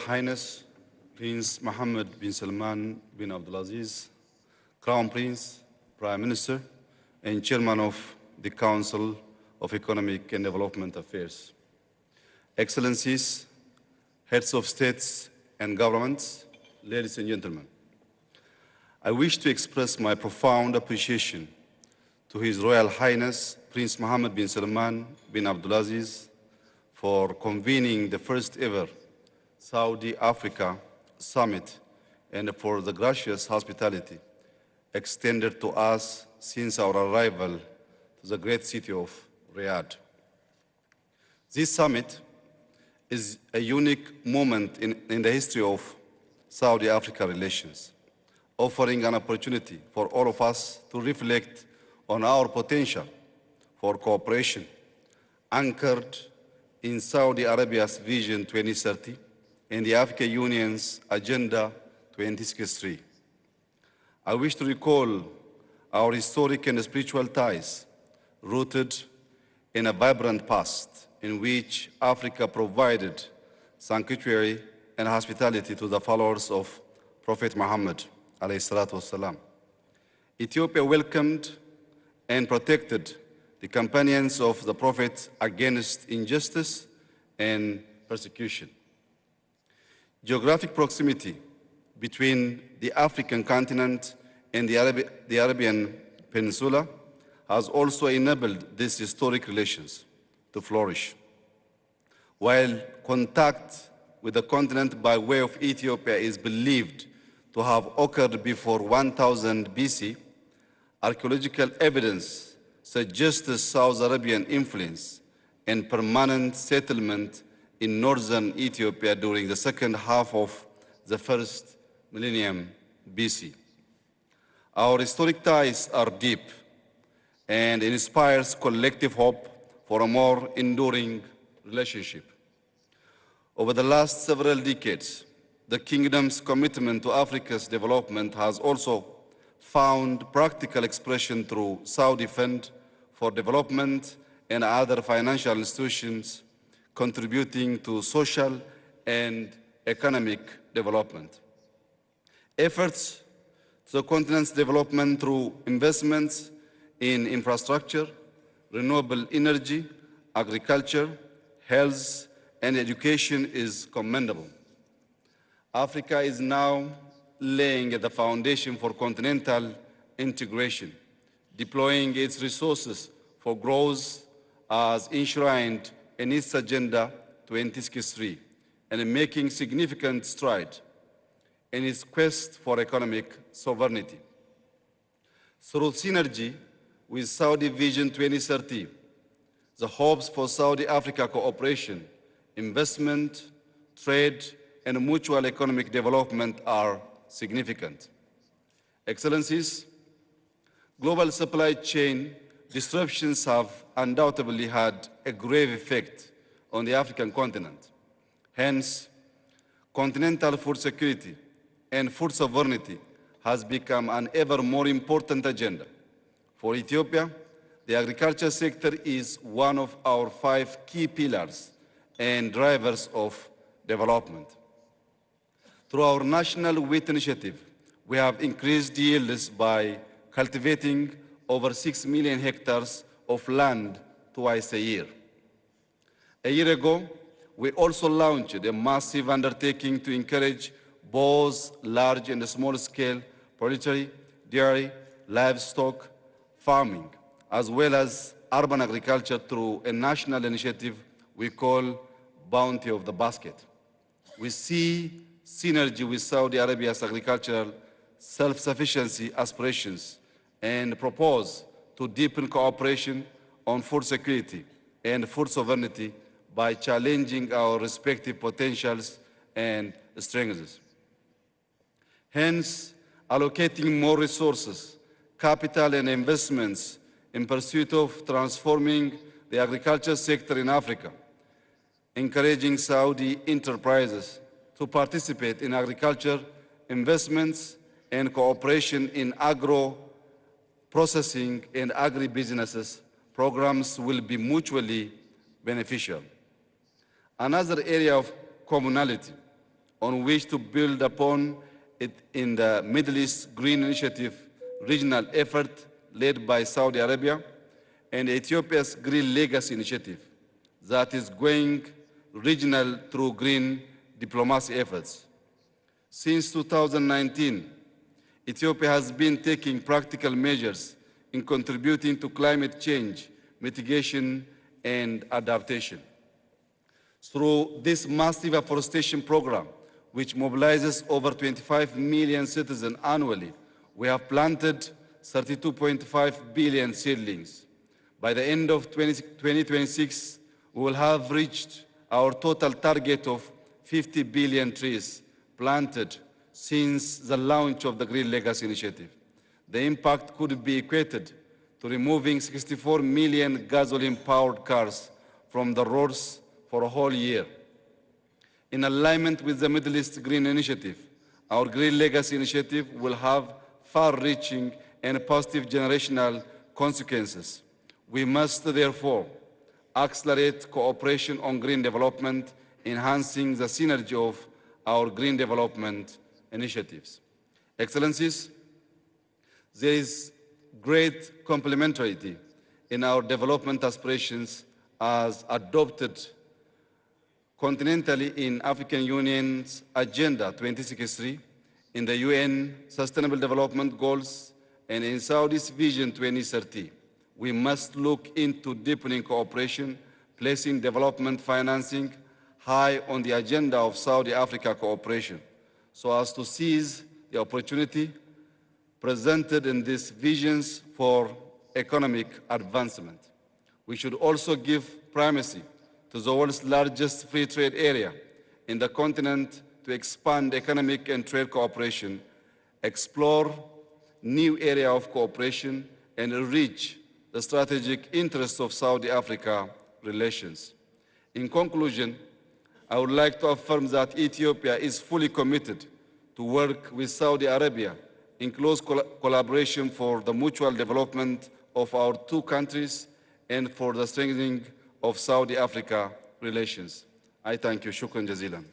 Highness Prince Mohammed bin Salman bin Abdulaziz, Crown Prince, Prime Minister, and Chairman of the Council of Economic and Development Affairs. Excellencies, Heads of States and Governments, ladies and gentlemen, I wish to express my profound appreciation to His Royal Highness Prince Mohammed bin Salman bin Abdulaziz for convening the first ever Saudi-Africa Summit and for the gracious hospitality extended to us since our arrival to the great city of Riyadh. This summit is a unique moment in the history of Saudi-Africa relations, offering an opportunity for all of us to reflect on our potential for cooperation anchored in Saudi Arabia's Vision 2030 and the African Union's Agenda 2063. I wish to recall our historic and spiritual ties rooted in a vibrant past in which Africa provided sanctuary and hospitality to the followers of Prophet Muhammad alayhi salatu wasalam. Ethiopia welcomed and protected the companions of the Prophet against injustice and persecution. Geographic proximity between the African continent and the Arabian Peninsula has also enabled these historic relations to flourish. While contact with the continent by way of Ethiopia is believed to have occurred before 1000 BC, archaeological evidence suggests the South Arabian influence and permanent settlement in northern Ethiopia during the second half of the first millennium BC. Our historic ties are deep and inspires collective hope for a more enduring relationship. Over the last several decades, the Kingdom's commitment to Africa's development has also found practical expression through Saudi Fund for Development and other financial institutions contributing to social and economic development. Efforts to the continent's development through investments in infrastructure, renewable energy, agriculture, health, and education is commendable. Africa is now laying the foundation for continental integration, deploying its resources for growth as enshrined in its Agenda 2063, and making significant strides in its quest for economic sovereignty. Through synergy with Saudi Vision 2030, the hopes for Saudi-Africa cooperation, investment, trade, and mutual economic development are significant. Excellencies, global supply chain disruptions have undoubtedly had a grave effect on the African continent. Hence, continental food security and food sovereignty has become an ever more important agenda. For Ethiopia, the agriculture sector is one of our 5 key pillars and drivers of development. Through our National Wheat Initiative, we have increased yields by cultivating over 6 million hectares of land twice a year. A year ago, we also launched a massive undertaking to encourage both large and small-scale poultry, dairy, livestock farming, as well as urban agriculture through a national initiative we call Bounty of the Basket. We see synergy with Saudi Arabia's agricultural self-sufficiency aspirations and propose to deepen cooperation on food security and food sovereignty by challenging our respective potentials and strengths. Hence, allocating more resources, capital and investments in pursuit of transforming the agriculture sector in Africa, encouraging Saudi enterprises to participate in agriculture investments and cooperation in agro-processing and agribusinesses programs will be mutually beneficial. Another area of commonality on which to build upon it in the Middle East Green Initiative regional effort led by Saudi Arabia and Ethiopia's Green Legacy Initiative that is going regional through green diplomacy efforts. Since 2019, Ethiopia has been taking practical measures in contributing to climate change, mitigation, and adaptation. Through this massive afforestation program, which mobilizes over 25 million citizens annually, we have planted 32.5 billion seedlings. By the end of 2026, we will have reached our total target of 50 billion trees planted since the launch of the Green Legacy Initiative. The impact could be equated to removing 64 million gasoline-powered cars from the roads for a whole year. In alignment with the Middle East Green Initiative, our Green Legacy Initiative will have far-reaching and positive generational consequences. We must therefore accelerate cooperation on green development, enhancing the synergy of our green development initiatives. Excellencies, there is great complementarity in our development aspirations as adopted continentally in African Union's Agenda 2063, in the UN Sustainable Development Goals, and in Saudi's Vision 2030. We must look into deepening cooperation, placing development financing high on the agenda of Saudi-Africa cooperation, so as to seize the opportunity presented in these visions for economic advancement. We should also give primacy to the world's largest free trade area in the continent to expand economic and trade cooperation, explore new area of cooperation, and reach the strategic interests of Saudi-Africa relations. In conclusion, I would like to affirm that Ethiopia is fully committed to work with Saudi Arabia in close collaboration for the mutual development of our two countries and for the strengthening of Saudi-Africa relations. I thank you. Shukran jazilan.